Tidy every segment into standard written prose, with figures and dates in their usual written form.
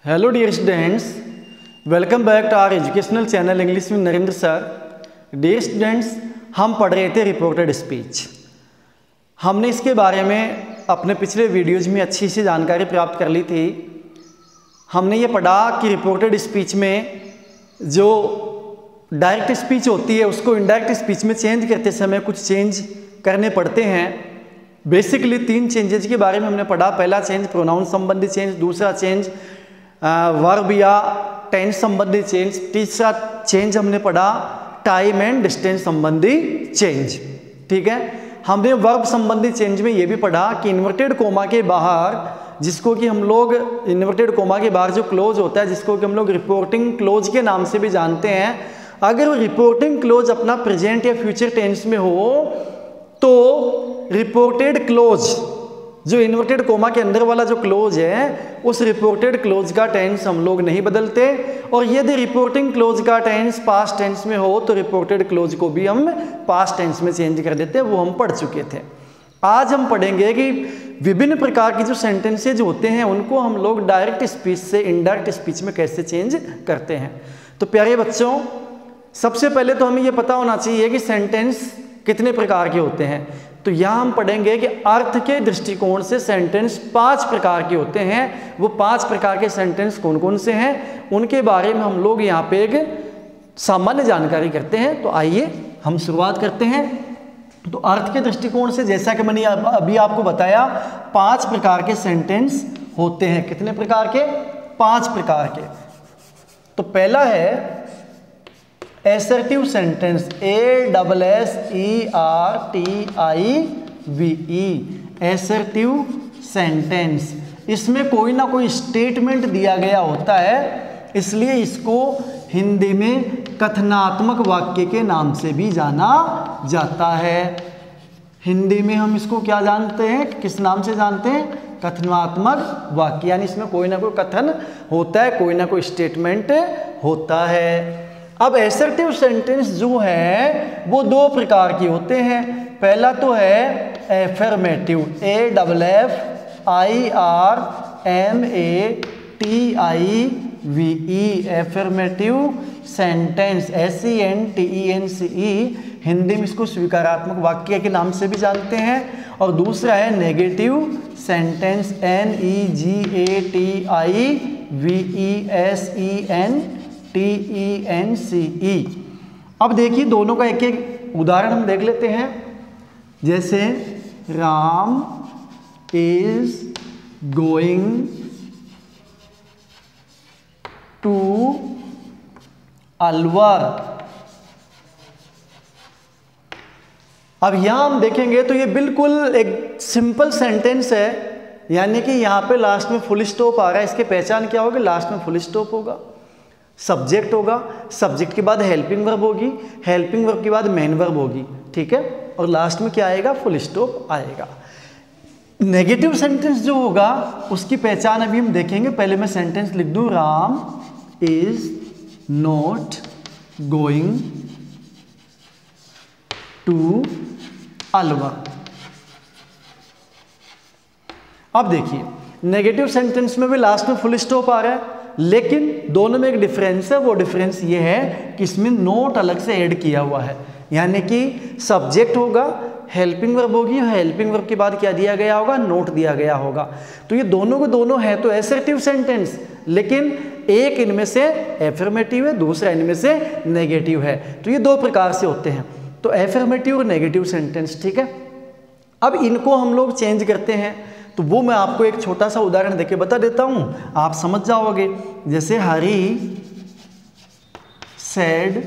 Hello dear students, welcome back to our educational channel English में Narendra sir. Dear students, हम पढ़ रहे थे रिपोर्टेड स्पीच। हमने इसके बारे में अपने पिछले वीडियोज में अच्छी सी जानकारी प्राप्त कर ली थी। हमने ये पढ़ा कि रिपोर्टेड स्पीच में जो डायरेक्ट स्पीच होती है उसको इनडायरेक्ट स्पीच में चेंज करते समय कुछ चेंज करने पड़ते हैं। बेसिकली 3 चेंजेज के बारे में हमने पढ़ा। पहला चेंज प्रोनाउन संबंधी चेंज, दूसरा चेंज वर्ब या टेंस संबंधी चेंज, तीसरा चेंज हमने पढ़ा टाइम एंड डिस्टेंस संबंधी चेंज। ठीक है, हमने वर्ब संबंधी चेंज में ये भी पढ़ा कि इन्वर्टेड कोमा के बाहर, जिसको कि हम लोग इन्वर्टेड कोमा के बाहर जो क्लोज होता है जिसको कि हम लोग रिपोर्टिंग क्लोज के नाम से भी जानते हैं, अगर वो रिपोर्टिंग क्लोज अपना प्रेजेंट या फ्यूचर टेंस में हो तो रिपोर्टेड क्लोज, जो इन्वर्टेड कोमा के अंदर वाला जो क्लोज है उस रिपोर्टेड क्लोज का टेंस हम लोग नहीं बदलते। और यदि रिपोर्टिंग क्लोज का टेंस पास्ट टेंस में हो तो रिपोर्टेड क्लोज को भी हम पास्ट टेंस में चेंज कर देते हैं। वो हम पढ़ चुके थे। आज हम पढ़ेंगे कि विभिन्न प्रकार की जो सेंटेंसेज होते हैं उनको हम लोग डायरेक्ट स्पीच से इनडायरेक्ट स्पीच में कैसे चेंज करते हैं। तो प्यारे बच्चों, सबसे पहले तो हमें ये पता होना चाहिए कि सेंटेंस कितने प्रकार के होते हैं। तो यहाँ हम पढ़ेंगे कि अर्थ के दृष्टिकोण से सेंटेंस 5 प्रकार के होते हैं। वो 5 प्रकार के सेंटेंस कौन कौन से हैं उनके बारे में हम लोग यहाँ पे एक सामान्य जानकारी करते हैं। तो आइए हम शुरुआत करते हैं। तो अर्थ के दृष्टिकोण से जैसा कि मैंने अभी आपको बताया 5 प्रकार के सेंटेंस होते हैं। कितने प्रकार के? 5 प्रकार के। तो पहला है assertive sentence, ASSERTIVE, assertive sentence. इसमें कोई ना कोई स्टेटमेंट दिया गया होता है, इसलिए इसको हिंदी में कथनात्मक वाक्य के नाम से भी जाना जाता है। हिंदी में हम इसको क्या जानते हैं, किस नाम से जानते हैं? कथनात्मक वाक्य। यानी इसमें कोई ना कोई कथन होता है, कोई ना कोई स्टेटमेंट होता है। अब एसर्टिव सेंटेंस जो है वो 2 प्रकार के होते हैं। पहला तो है affirmative, AFFIRMATIVE, affirmative sentence, SENTENCE। Hindi में इसको स्वीकारात्मक वाक्य के नाम से भी जानते हैं। और दूसरा है नेगेटिव सेंटेंस, NEGATIVESENTENCE। अब देखिए दोनों का एक एक उदाहरण हम देख लेते हैं। जैसे Ram is going to Alwar. अब यहां हम देखेंगे तो ये बिल्कुल एक सिंपल सेंटेंस है, यानी कि यहां पे लास्ट में फुल स्टॉप आ रहा है। इसकी पहचान क्या होगी? लास्ट में फुल स्टॉप होगा, सब्जेक्ट होगा, सब्जेक्ट के बाद हेल्पिंग वर्ब होगी, हेल्पिंग वर्ब के बाद मेन वर्ब होगी। ठीक है, और लास्ट में क्या आएगा? फुल स्टॉप आएगा। नेगेटिव सेंटेंस जो होगा उसकी पहचान अभी हम देखेंगे। पहले मैं सेंटेंस लिख दूं, Ram is not going to Alwar. अब देखिए नेगेटिव सेंटेंस में भी लास्ट में फुल स्टॉप आ रहा है, लेकिन दोनों में एक डिफरेंस है। वो डिफरेंस ये है कि इसमें नोट अलग से ऐड किया हुआ है, यानी कि सब्जेक्ट होगा, हेल्पिंग वर्ब होगी, हेल्पिंग वर्ब के बाद क्या दिया गया होगा? नोट दिया गया होगा। तो ये दोनों के दोनों है तो एसर्टिव सेंटेंस, लेकिन एक इनमें से एफर्मेटिव है, दूसरा इनमें से नेगेटिव है। तो ये 2 प्रकार से होते हैं, तो एफर्मेटिव और नेगेटिव सेंटेंस। ठीक है, अब इनको हम लोग चेंज करते हैं। तो वो मैं आपको एक छोटा सा उदाहरण देके बता देता हूं, आप समझ जाओगे। जैसे हरी सेड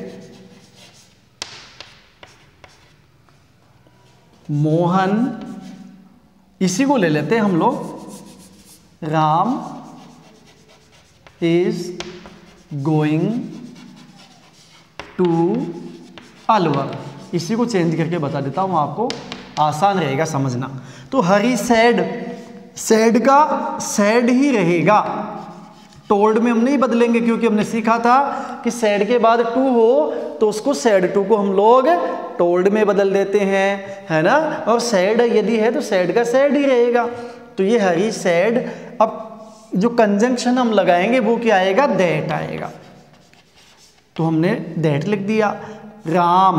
मोहन, इसी को ले लेते हैं हम लोग, Ram is going to Alwar. इसी को चेंज करके बता देता हूं आपको, आसान रहेगा समझना। तो हरी सैड, सैड का सैड ही रहेगा, टोल्ड में हम नहीं बदलेंगे, क्योंकि हमने सीखा था कि सैड के बाद टू हो तो उसको सैड टू को हम लोग टोल्ड में बदल देते हैं, है ना। और सैड यदि है तो सैड का सैड ही रहेगा। तो ये हरी सैड। अब जो कंजंक्शन हम लगाएंगे वो क्या आएगा, दैट आएगा। तो हमने दैट लिख दिया। राम,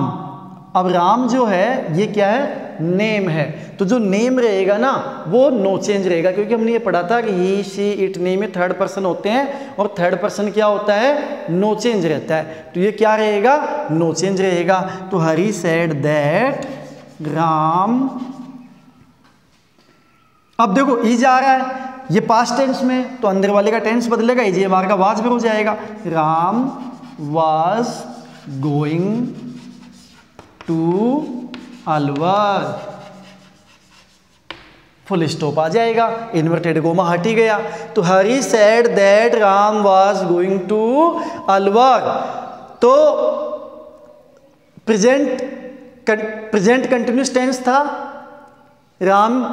अब राम जो है ये क्या है, नेम है, तो जो नेम रहेगा ना वो नो चेंज रहेगा, क्योंकि हमने ये पढ़ा था कि ही शी इट नेम में थर्ड पर्सन होते हैं और थर्ड पर्सन क्या होता है, नो चेंज रहता है। तो ये क्या रहेगा, नो चेंज रहेगा। तो हरी सेड दैट राम, अब देखो ई जा रहा है, ये पास्ट टेंस में, तो अंदर वाले का टेंस बदलेगा, ये हमारे का वाज भी हो जाएगा। Ram was going to Alwar, full stop आ जाएगा, इन्वर्टेड कोमा हट ही गया। तो Hari said that Ram was going to Alwar, तो प्रेजेंट कंटिन्यूस टेंस था, Ram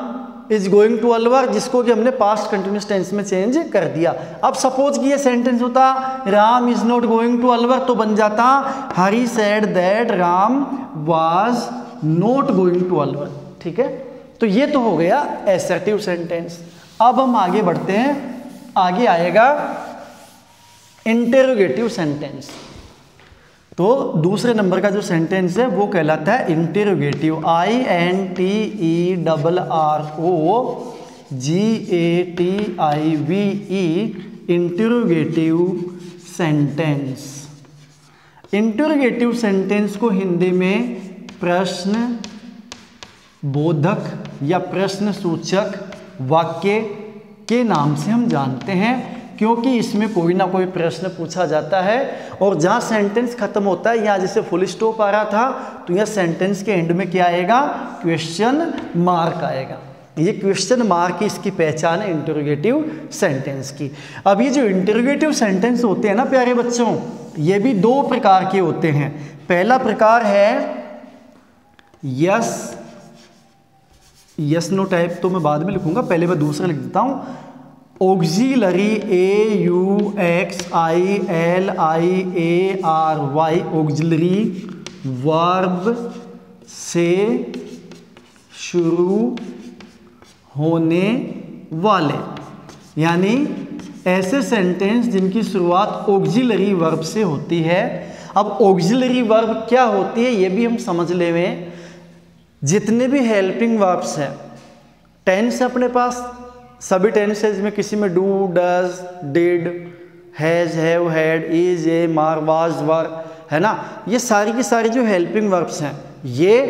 is going to Alwar, जिसको कि हमने पास्ट कंटिन्यूस टेंस में चेंज कर दिया। अब सपोज कि ये सेंटेंस होता Ram is not going to Alwar, तो बन जाता Hari said that Ram was not going to Alwar. ठीक है, तो ये तो हो गया एसर्टिव सेंटेंस। अब हम आगे बढ़ते हैं, आगे आएगा इंटेरोगेटिव सेंटेंस। तो दूसरे नंबर का जो सेंटेंस है वो कहलाता है interrogative, INTERROGATIVE, interrogative sentence. Interrogative sentence को हिंदी में प्रश्न बोधक या प्रश्न सूचक वाक्य के नाम से हम जानते हैं, क्योंकि इसमें कोई ना कोई प्रश्न पूछा जाता है और जहाँ सेंटेंस खत्म होता है, यहाँ जैसे फुल स्टॉप आ रहा था, तो यह सेंटेंस के एंड में क्या आएगा, क्वेश्चन मार्क आएगा। ये क्वेश्चन मार्क की इसकी पहचान है इंटेरोगेटिव सेंटेंस की। अब ये जो इंटेरोगेटिव सेंटेंस होते हैं ना प्यारे बच्चों, ये भी दो प्रकार के होते हैं। पहला प्रकार है यस नो टाइप, तो मैं बाद में लिखूंगा, पहले मैं दूसरा लिख देता हूं। ऑक्सिलरी AUXILIARY, ऑक्सिलरी वर्ब से शुरू होने वाले, यानी ऐसे सेंटेंस जिनकी शुरुआत ऑक्सिलरी वर्ब से होती है। अब ऑक्सिलरी वर्ब क्या होती है ये भी हम समझ लें। जितने भी हेल्पिंग वर्ब्स हैं, टेंस अपने पास सभी टेंसेज में, किसी में do, does, did, has, have, had, is, ए, मार, वाज, वर, है ना, ये सारी की सारी जो हेल्पिंग वर्ब्स हैं, ये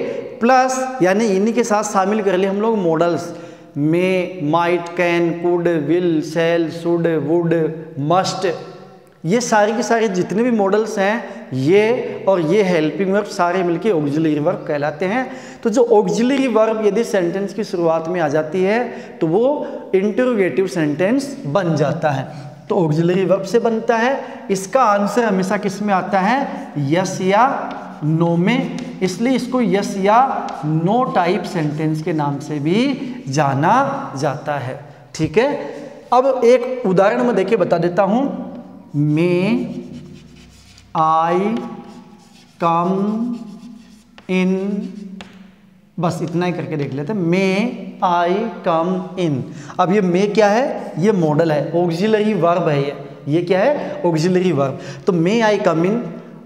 प्लस यानी इन्हीं के साथ शामिल कर लिए हम लोग modals, may, might, can, could, will, shall, should, would, must, ये सारी के सारे जितने भी मॉडल्स हैं ये और ये हेल्पिंग वर्ब सारे मिलके ऑक्सिलरी वर्ब कहलाते हैं। तो जो ऑक्सिलरी वर्ब यदि सेंटेंस की शुरुआत में आ जाती है तो वो इंटेरोगेटिव सेंटेंस बन जाता है। तो ऑक्सिलरी वर्ब से बनता है। इसका आंसर हमेशा किस में आता है, यस या नो में, इसलिए इसको यस या नो टाइप सेंटेंस के नाम से भी जाना जाता है। ठीक है, अब एक उदाहरण में देखिए बता देता हूं। मे आई कम इन, बस इतना ही करके देख लेते हैं। मे आई कम इन, अब ये मे क्या है, ये मॉडल है, ऑक्सिलरी वर्ब है, ये क्या है, ऑक्सिलरी वर्ब। तो मे आई कम इन।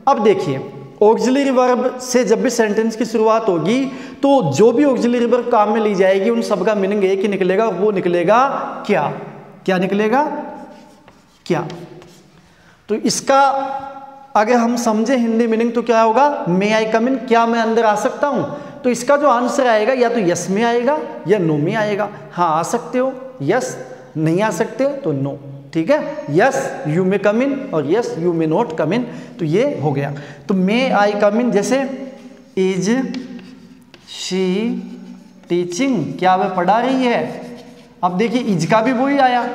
अब देखिए ऑक्सिलरी वर्ब से जब भी सेंटेंस की शुरुआत होगी तो जो भी ऑक्सिलरी वर्ब काम में ली जाएगी उन सबका मीनिंग एक ही निकलेगा, वो निकलेगा क्या। क्या निकलेगा, क्या। तो इसका अगर हम समझे हिंदी मीनिंग तो क्या होगा, मे आई कम इन, क्या मैं अंदर आ सकता हूं। तो इसका जो आंसर आएगा या तो यस में आएगा या नो में आएगा। हाँ आ सकते हो यस, नहीं आ सकते हो तो नो। ठीक है, yes you may come in और yes you may not come in, तो ये हो गया। तो मे आई कम इन, जैसे इज शी टीचिंग, क्या वह पढ़ा रही है। अब देखिए इज का भी वही आया,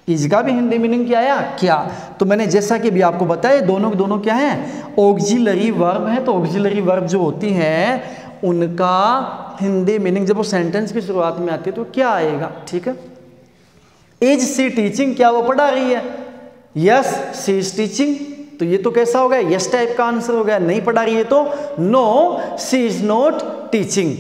इज का भी हिंदी मीनिंग क्या आया, क्या। तो मैंने जैसा कि भी आपको बताया दोनों के दोनों क्या है, ऑक्सिलरी वर्ब है। तो ऑक्सिलरी वर्ब जो होती हैं उनका हिंदी मीनिंग जब वो सेंटेंस की शुरुआत में आती है तो क्या आएगा। ठीक है, इज सी टीचिंग, क्या वो पढ़ा रही है। यस सी इज टीचिंग, तो ये तो कैसा हो गया, यस टाइप का आंसर हो गया। नहीं पढ़ा रही है तो no she is not teaching.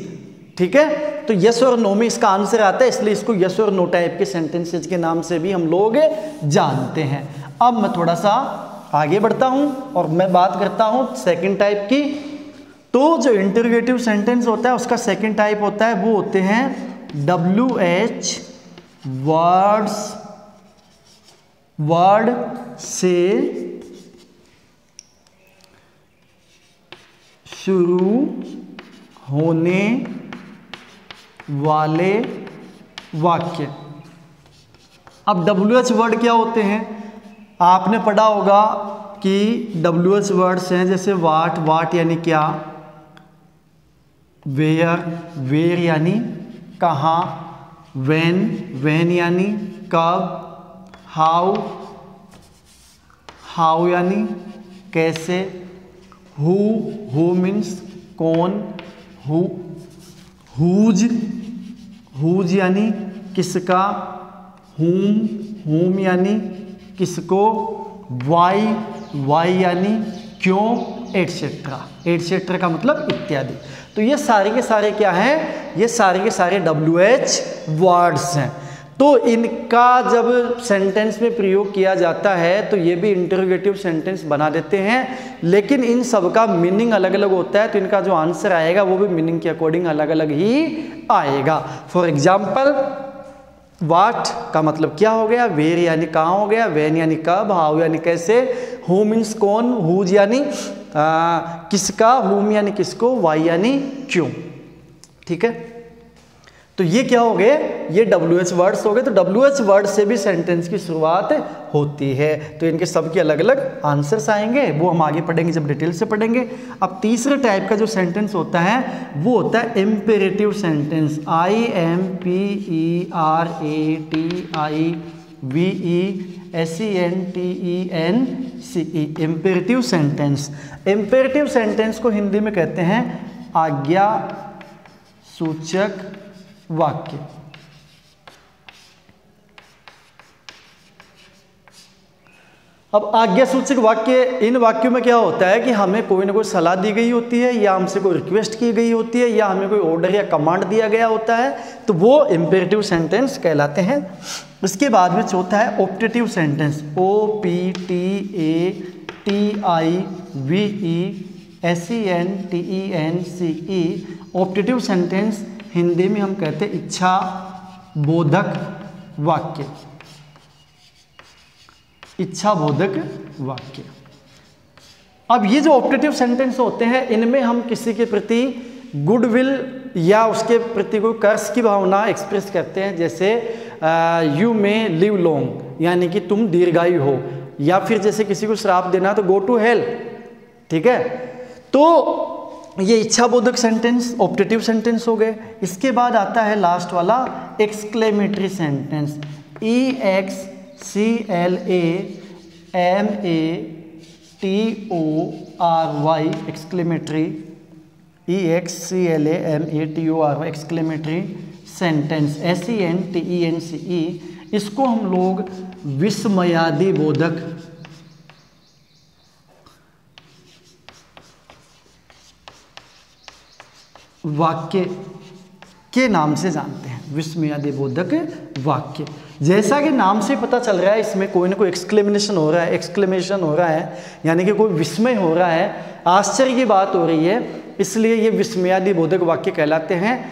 ठीक है, तो यस और नो में इसका आंसर आता है, इसलिए इसको यस और नो टाइप के सेंटेंसेज के नाम से भी हम लोग जानते हैं। अब मैं थोड़ा सा आगे बढ़ता हूं और मैं बात करता हूं सेकंड टाइप की। तो जो इंटरोगेटिव सेंटेंस होता है उसका सेकंड टाइप होता है, वो होते हैं WH वर्ड से शुरू होने वाले वाक्य। अब WH वर्ड क्या होते हैं? आपने पढ़ा होगा कि WH वर्ड्स हैं जैसे वाट यानी क्या, वेयर यानी कहाँ, वेन यानी कब, हाउ यानी कैसे, हु मीन्स कौन, हुज यानी किसका, हुम यानी किसको, वाई यानी क्यों, एटसेट्रा का मतलब इत्यादि। तो ये सारे के सारे क्या हैं? ये सारे के सारे WH वर्ड्स हैं। तो इनका जब सेंटेंस में प्रयोग किया जाता है तो ये भी इंटरोगेटिव सेंटेंस बना देते हैं, लेकिन इन सब का मीनिंग अलग अलग होता है, तो इनका जो आंसर आएगा वो भी मीनिंग के अकॉर्डिंग अलग अलग ही आएगा। फॉर एग्जाम्पल, वाट का मतलब क्या हो गया, वेयर यानी कहाँ हो गया, वेन यानी कब, हाउ यानी कैसे, हु मीन्स कौन, हुज यानी किसका, हुम यानी किसको, वाई यानी क्यों। ठीक है, तो ये क्या हो गए? ये WH वर्ड्स हो गए। तो WH वर्ड से भी सेंटेंस की शुरुआत होती है, तो इनके सबके अलग अलग आंसर्स आएंगे, वो हम आगे पढ़ेंगे जब डिटेल से पढ़ेंगे। अब तीसरे टाइप का जो सेंटेंस होता है वो होता है imperative sentence, IMPERATIVE imperative sentence. Imperative sentence को हिंदी में कहते हैं आज्ञा सूचक वाक्य। अब आज्ञा सूचक वाक्य, इन वाक्यों में क्या होता है कि हमें कोई ना कोई सलाह दी गई होती है, या हमसे कोई रिक्वेस्ट की गई होती है, या हमें कोई ऑर्डर या कमांड दिया गया होता है, तो वो इम्पेरेटिव सेंटेंस कहलाते हैं। इसके बाद में चौथा है optative sentence, OPTATIVE optative sentence Hindi में हम कहते हैं इच्छा बोधक वाक्य। इच्छा बोधक वाक्य। अब ये जो ऑप्टेटिव सेंटेंस होते हैं इनमें हम किसी के प्रति गुडविल या उसके प्रति कोई कर्ष की भावना एक्सप्रेस करते हैं, जैसे यू मे लिव लॉन्ग यानी कि तुम दीर्घायु हो, या फिर जैसे किसी को श्राप देना तो गो टू हेल। ठीक है, तो ये इच्छा बोधक सेंटेंस ऑप्टेटिव सेंटेंस हो गए। इसके बाद आता है लास्ट वाला exclamatory sentence, EXCLAMATORY exclamatory, EXCLAMATORY exclamatory sentence, SENTENCE। इसको हम लोग विस्मयादि बोधक वाक्य के नाम से जानते हैं, विस्मयादि बोधक वाक्य। जैसा कि नाम से पता चल रहा है इसमें कोई ना कोई एक्सक्लेमेशन हो रहा है, यानी कि कोई विस्मय हो रहा है, आश्चर्य की बात हो रही है, इसलिए ये विस्मयादि बोधक वाक्य कहलाते हैं।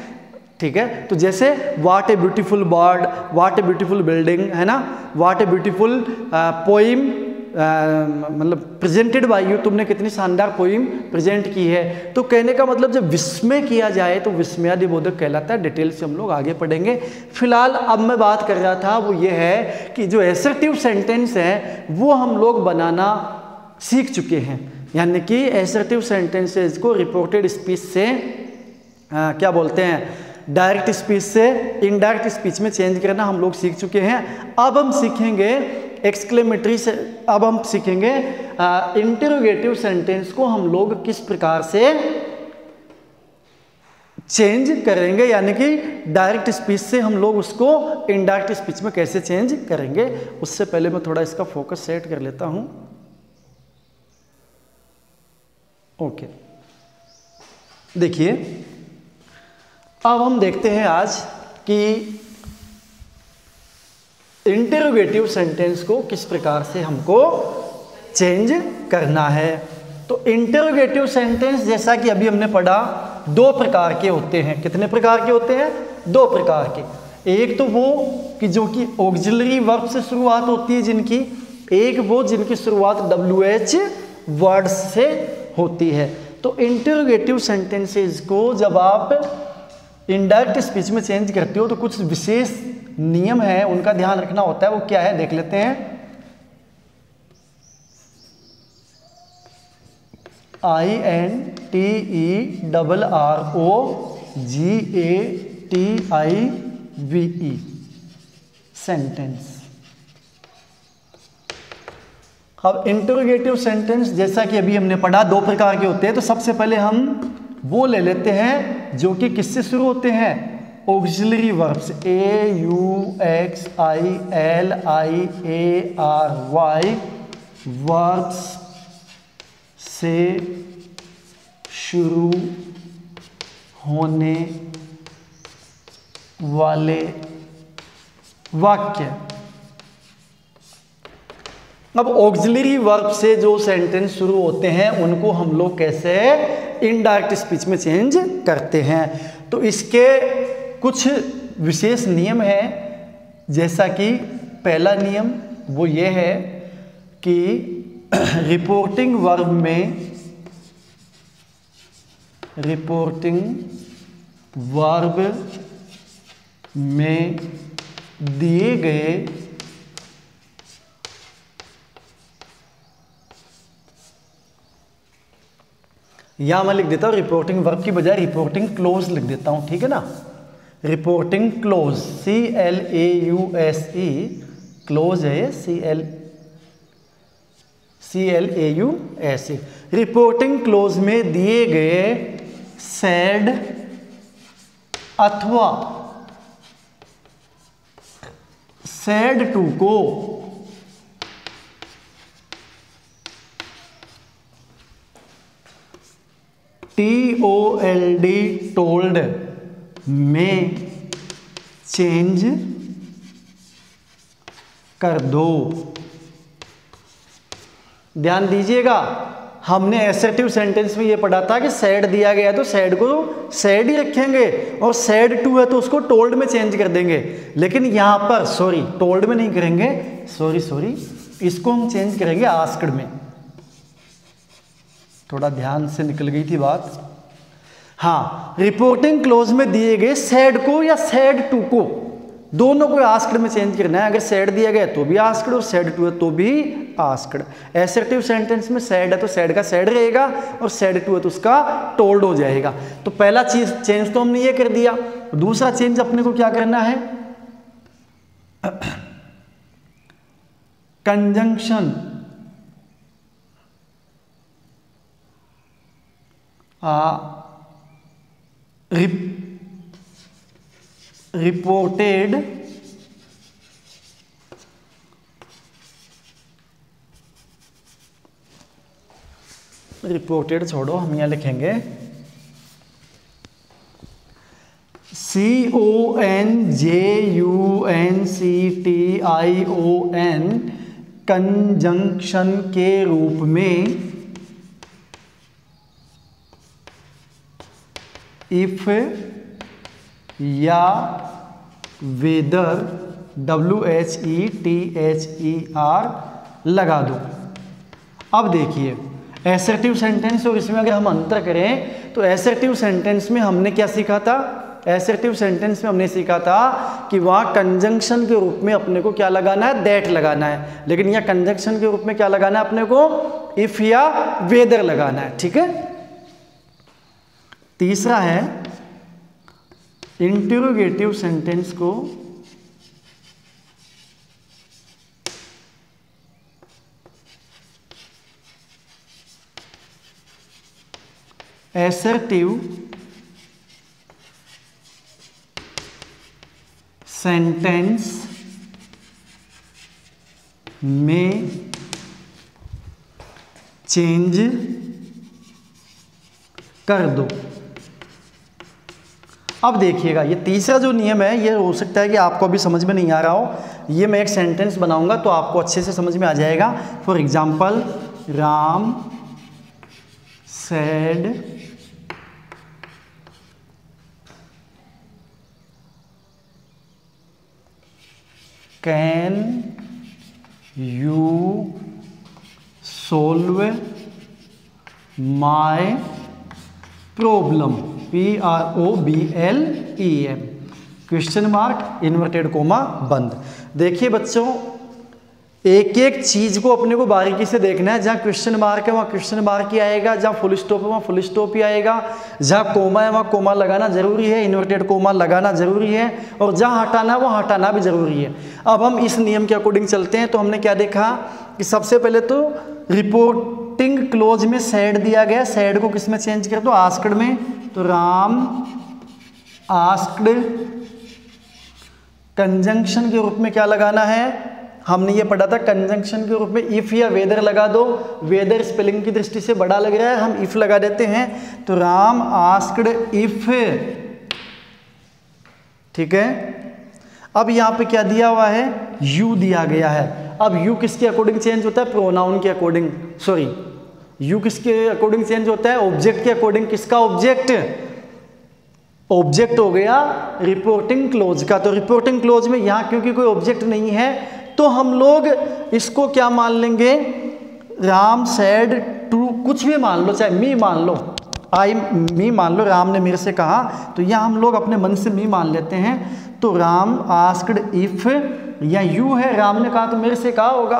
ठीक है, तो जैसे what a beautiful bird, what a beautiful building, है ना, व्हाट ए ब्यूटीफुल पोइम, मतलब प्रेजेंटेड बाय यू, तुमने कितनी शानदार पोइम प्रेजेंट की है। तो कहने का मतलब जब विस्मय किया जाए तो विस्मयादि बोधक कहलाता है। डिटेल से हम लोग आगे पढ़ेंगे। फिलहाल अब मैं बात कर रहा था वो ये है कि जो एसर्टिव सेंटेंस है वो हम लोग बनाना सीख चुके हैं, यानी कि एसर्टिव सेंटेंसेस को रिपोर्टेड स्पीच से क्या बोलते हैं, डायरेक्ट स्पीच से इनडायरेक्ट स्पीच में चेंज करना हम लोग सीख चुके हैं। अब हम सीखेंगे एक्सक्लेमेटरी से, अब हम सीखेंगे इंटरोगेटिव सेंटेंस को हम लोग किस प्रकार से चेंज करेंगे, यानी कि डायरेक्ट स्पीच से हम लोग उसको इनडायरेक्ट स्पीच में कैसे चेंज करेंगे। उससे पहले मैं थोड़ा इसका फोकस सेट कर लेता हूं। ओके, देखिए अब हम देखते हैं आज कि इंटरोगेटिव सेंटेंस को किस प्रकार से हमको चेंज करना है। तो इंटरोगेटिव सेंटेंस जैसा कि अभी हमने पढ़ा 2 प्रकार के होते हैं। कितने प्रकार के होते हैं? 2 प्रकार के। एक तो वो कि जो कि ऑक्सिलरी वर्ब से शुरुआत होती है जिनकी, एक वो जिनकी शुरुआत WH वर्ड्स से होती है। तो इंटरोगेटिव सेंटेंसेस को जब आप इनडायरेक्ट स्पीच में चेंज करते हो तो कुछ विशेष नियम है, उनका ध्यान रखना होता है। वो क्या है देख लेते हैं। INTERROGATIVE sentence. अब इंटरोगेटिव सेंटेंस जैसा कि अभी हमने पढ़ा 2 प्रकार के होते हैं। तो सबसे पहले हम वो ले लेते हैं जो कि किससे शुरू होते हैं? ऑक्सिलरी वर्ब्स, AUXILIARY वर्ब्स से शुरू होने वाले वाक्य। अब ऑक्सिलरी वर्ब से जो सेंटेंस शुरू होते हैं उनको हम लोग कैसे इनडायरेक्ट स्पीच में चेंज करते हैं। तो इसके कुछ विशेष नियम हैं, जैसा कि पहला नियम वो ये है कि रिपोर्टिंग वर्ब में दिए गए यहां मैं लिख देता हूं रिपोर्टिंग वर्ब की बजाय रिपोर्टिंग क्लोज लिख देता हूं, ठीक है ना। रिपोर्टिंग क्लोज, CLAUSE क्लोज है, CLAUSE। रिपोर्टिंग क्लोज में दिए गए सैड अथवा सैड टू को TOLD टोल्ड में चेंज कर दो। ध्यान दीजिएगा, हमने एसर्टिव सेंटेंस में ये पढ़ा था कि सैड दिया गया तो सैड को सैड ही रखेंगे और सैड टू है तो उसको टोल्ड में चेंज कर देंगे। लेकिन यहां पर टोल्ड में नहीं करेंगे, सॉरी इसको हम चेंज करेंगे आस्क्ड में। थोड़ा ध्यान से निकल गई थी बात। हाँ, रिपोर्टिंग क्लोज में दिए गए सैड को या सैड टू को, दोनों को आस्क्ड में चेंज करना है। अगर सैड दिया गया तो भी आस्क्ड और सैड टू है तो भी आस्क्ड। एसर्टिव सेंटेंस में सैड है तो सैड का सैड रहेगा और सैड टू है तो उसका टोल्ड हो जाएगा। तो पहला चीज चेंज तो हमने ये कर दिया। दूसरा चेंज अपने को क्या करना है? कंजंक्शन रिपोर्टेड छोड़ो, हम यहां लिखेंगे CONJUNCTION कंजंक्शन के रूप में इफ या वेदर WHETHER लगा दो। अब देखिए एसर्टिव सेंटेंस और इसमें अगर हम अंतर करें तो एसर्टिव सेंटेंस में हमने क्या सीखा था? एसर्टिव सेंटेंस में हमने सीखा था कि वहां कंजंक्शन के रूप में अपने को क्या लगाना है? दैट लगाना है। लेकिन यहां कंजंक्शन के रूप में क्या लगाना है अपने को? इफ या वेदर लगाना है, ठीक है। तीसरा है इंटरोगेटिव सेंटेंस को एसर्टिव सेंटेंस में चेंज कर दो। अब देखिएगा ये तीसरा जो नियम है, ये हो सकता है कि आपको अभी समझ में नहीं आ रहा हो। ये मैं एक सेंटेंस बनाऊंगा तो आपको अच्छे से समझ में आ जाएगा। For example, Ram said can you solve my problem, PROBLEM, question mark, inverted coma, बंद। देखिए बच्चों, एक एक चीज को अपने को बारीकी से देखना है। जहाँ क्वेश्चन मार्क है वहाँ क्वेश्चन मार्क ही आएगा, जहाँ फुल स्टॉप है वहाँ फुल स्टॉप ही आएगा, जहाँ कोमा है वहाँ कोमा लगाना जरूरी है, इन्वर्टेड कोमा लगाना जरूरी है, और जहाँ हटाना है वहाँ हटाना भी जरूरी है। अब हम इस नियम के अकॉर्डिंग चलते हैं। तो हमने क्या देखा कि सबसे पहले तो रिपोर्टिंग क्लोज में सैड दिया गया, सैड को किस में चेंज कर दो, आस्क्ड में। तो राम आस्क्ड, कंजंक्शन के रूप में क्या लगाना है, हमने ये पढ़ा था, कंजंक्शन के रूप में इफ या वेदर लगा दो। वेदर स्पेलिंग की दृष्टि से बड़ा लग रहा है, हम इफ लगा देते हैं। तो राम आस्क्ड इफ, ठीक है। अब यहाँ पे क्या दिया हुआ है, यू दिया गया है। अब यू किसके अकॉर्डिंग चेंज होता है, प्रोनाउन के अकॉर्डिंग, सॉरी, यू किसके अकॉर्डिंग चेंज होता है, ऑब्जेक्ट के अकॉर्डिंग। किसका ऑब्जेक्ट, ऑब्जेक्ट हो गया रिपोर्टिंग क्लोज का। तो रिपोर्टिंग क्लोज में यहाँ क्योंकि कोई ऑब्जेक्ट नहीं है तो हम लोग इसको क्या मान लेंगे, राम सेड टू, कुछ भी मान लो, चाहे मी मान लो, मी मान लो, राम ने मेरे से कहा, तो यहाँ हम लोग अपने मन से मी मान लेते हैं। तो राम आस्क्ड इफ, या यू है, राम ने कहा तो मेरे से कहा होगा,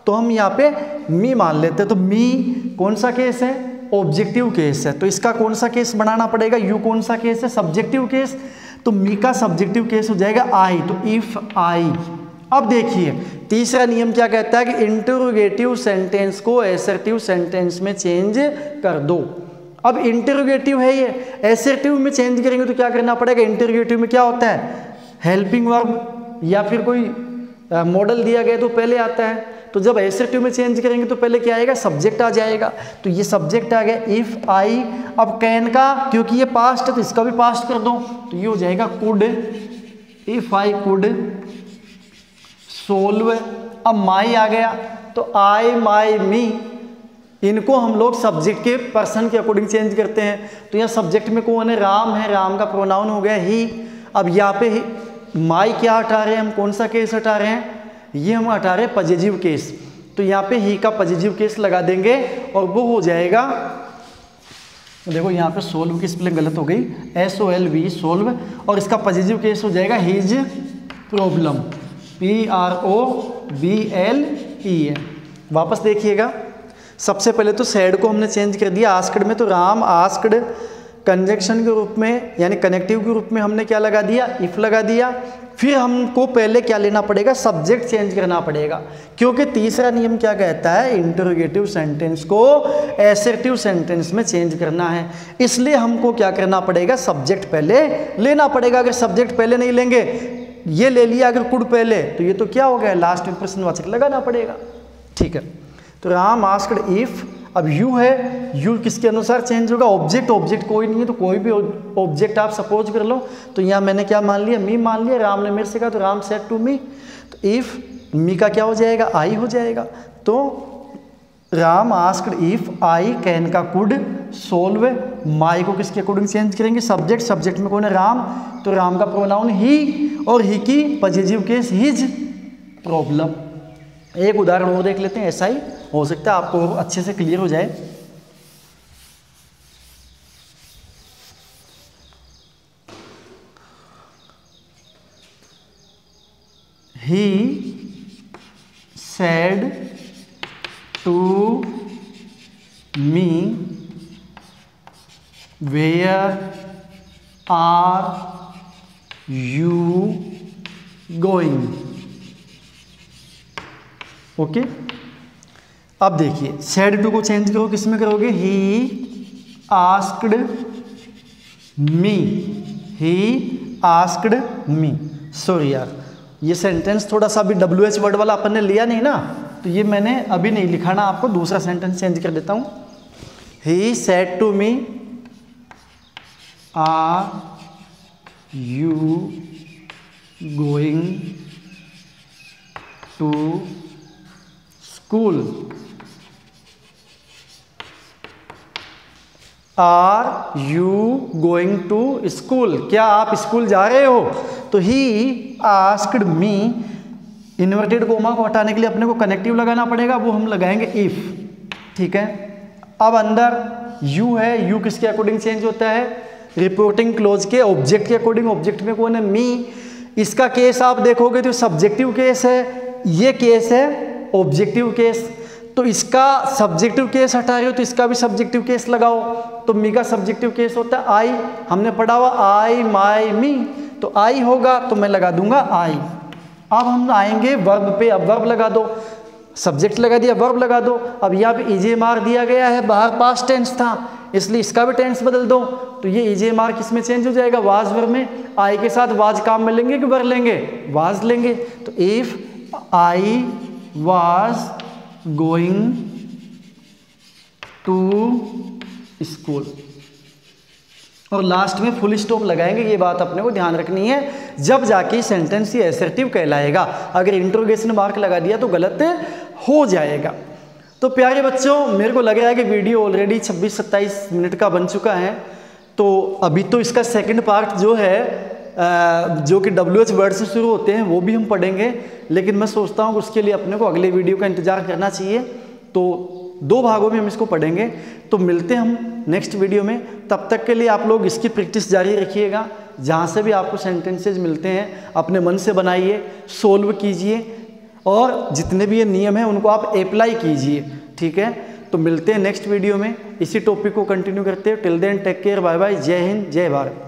तो हम यहाँ पे मी मान लेते हैं। तो मी कौन सा केस है, ऑब्जेक्टिव केस है, तो इसका कौन सा केस बनाना पड़ेगा, यू कौन सा केस है, सब्जेक्टिव केस, तो मी का सब्जेक्टिव केस हो जाएगा आई, तो इफ आई। अब देखिए तीसरा नियम क्या कहता है कि इंटरोगेटिव सेंटेंस को एसर्टिव सेंटेंस में चेंज कर दो। अब इंटरोगेटिव है ये, एसर्टिव में चेंज करेंगे तो क्या करना पड़ेगा, इंटरोगेटिव में क्या होता है, हेल्पिंग वर्ब या फिर कोई मॉडल दिया गया तो पहले आता है। तो जब एसर्टिव में चेंज करेंगे तो पहले क्या आएगा, सब्जेक्ट आ जाएगा। तो ये सब्जेक्ट आ गया इफ आई। अब कैन का, क्योंकि ये पास्ट है तो इसका भी पास्ट कर दो, तो ये हो जाएगा could, if I could solve. अब माई आ गया तो आई माई मी, इनको हम लोग सब्जेक्ट के पर्सन के अकॉर्डिंग चेंज करते हैं। तो यहाँ सब्जेक्ट में कौन है, राम है, राम का प्रोनाउन हो गया ही। अब यहाँ पे माई क्या हटा रहे हैं हम, कौन सा केस हटा रहे हैं, ये हम हटा रहे हैं पॉजिटिव केस। तो यहाँ पे ही का पॉजिटिव केस लगा देंगे और वो हो जाएगा, देखो यहाँ पे सोल्व की स्पेलिंग गलत हो गई, SOLV सोल्व, और इसका पॉजिटिव केस हो जाएगा हिज प्रॉब्लम, PROBLEM। वापस देखिएगा, सबसे पहले तो सैड को हमने चेंज कर दिया आस्क्ड में। तो राम आस्क्ड, कंजंक्शन के रूप में यानी कनेक्टिव के रूप में हमने क्या लगा दिया, इफ लगा दिया। फिर हमको पहले क्या लेना पड़ेगा, सब्जेक्ट चेंज करना पड़ेगा, क्योंकि तीसरा नियम क्या कहता है, इंटरोगेटिव सेंटेंस को एसर्टिव सेंटेंस में चेंज करना है। इसलिए हमको क्या करना पड़ेगा, सब्जेक्ट पहले लेना पड़ेगा। अगर सब्जेक्ट पहले नहीं लेंगे, ये ले लिया अगर कुड पहले, तो ये तो क्या हो गया, लास्ट में प्रश्नवाचक लगाना पड़ेगा, ठीक है। तो राम आस्क्ड इफ, अब यू है, यू किसके अनुसार चेंज होगा, ऑब्जेक्ट, ऑब्जेक्ट कोई नहीं है तो कोई भी ऑब्जेक्ट आप सपोज कर लो। तो यहाँ मैंने क्या मान लिया, मी मान लिया, राम ने मेरे से कहा तो राम सेड टू मी। तो इफ मी का क्या हो जाएगा, आई हो जाएगा। तो Ram asked if I can का कुड सोल्व, माई को किसके अकॉर्डिंग चेंज करेंगे, सब्जेक्ट, सब्जेक्ट में कौन है, राम, तो राम का प्रोनाउन ही, और ही की पॉजिटिव केस हिज प्रॉब्लम। एक उदाहरण और देख लेते हैं, ऐसा ही हो सकता है आपको अच्छे से क्लियर हो जाए। He said to me, where are you going? Okay, अब देखिए said to को चेंज करो, किस में करोगे, he asked me, he asked me। Sorry यार, ये सेंटेंस थोड़ा सा अभी WH वर्ड वाला अपन ने लिया नहीं ना, तो ये मैंने अभी नहीं लिखा ना, आपको दूसरा सेंटेंस चेंज कर देता हूँ। He said to me, are you going to school, are you going to school, क्या आप स्कूल जा रहे हो? तो he asked me, inverted comma को हटाने के लिए अपने को कनेक्टिव लगाना पड़ेगा, वो हम लगाएंगे इफ, ठीक है। अब अंदर यू है, यू किसके अकॉर्डिंग चेंज होता है? रिपोर्टिंग क्लोज के ऑब्जेक्ट के अकॉर्डिंग। ऑब्जेक्ट में कौन है? मी। इसका केस आप देखोगे तो सब्जेक्टिव केस है, ये केस है ऑब्जेक्टिव केस, तो इसका सब्जेक्टिव केस हटा रहे हो तो इसका भी सब्जेक्टिव केस लगाओ। तो मी का सब्जेक्टिव केस होता है आई, हमने पढ़ा हुआ आई माई मी, तो आई होगा तो मैं लगा दूंगा आई। अब हम आएंगे वर्ब पे, अब वर्ब लगा दो, सब्जेक्ट लगा दिया, वर्ब लगा दो। अब यहाँ पे ईजे मार दिया गया है, बाहर पास्ट टेंस था इसलिए इसका भी टेंस बदल दो, तो ये ईजे मार किस में चेंज हो जाएगा? वाज वर्ब में। आई के साथ वाज काम में लेंगे कि वर लेंगे? वाज लेंगे। तो if I was going to school, और लास्ट में फुल स्टॉप लगाएंगे। ये बात अपने को ध्यान रखनी है, जब जाके सेंटेंस ये एसर्टिव कहलाएगा। अगर इंट्रोगेशन मार्क लगा दिया तो गलत हो जाएगा। तो प्यारे बच्चों, मेरे को लग रहा है कि वीडियो ऑलरेडी 26-27 मिनट का बन चुका है, तो अभी तो इसका सेकंड पार्ट जो है जो कि WH वर्ड से शुरू होते हैं वो भी हम पढ़ेंगे, लेकिन मैं सोचता हूँ उसके लिए अपने को अगले वीडियो का इंतज़ार करना चाहिए। तो 2 भागों में हम इसको पढ़ेंगे, तो मिलते हैं हम नेक्स्ट वीडियो में। तब तक के लिए आप लोग इसकी प्रैक्टिस जारी रखिएगा। जहाँ से भी आपको सेंटेंसेज मिलते हैं अपने मन से बनाइए, सोल्व कीजिए, और जितने भी ये नियम हैं उनको आप अप्लाई कीजिए, ठीक है। तो मिलते हैं नेक्स्ट वीडियो में, इसी टॉपिक को कंटिन्यू करते हैं। Till then take care, bye bye, जय हिंद, जय भारत।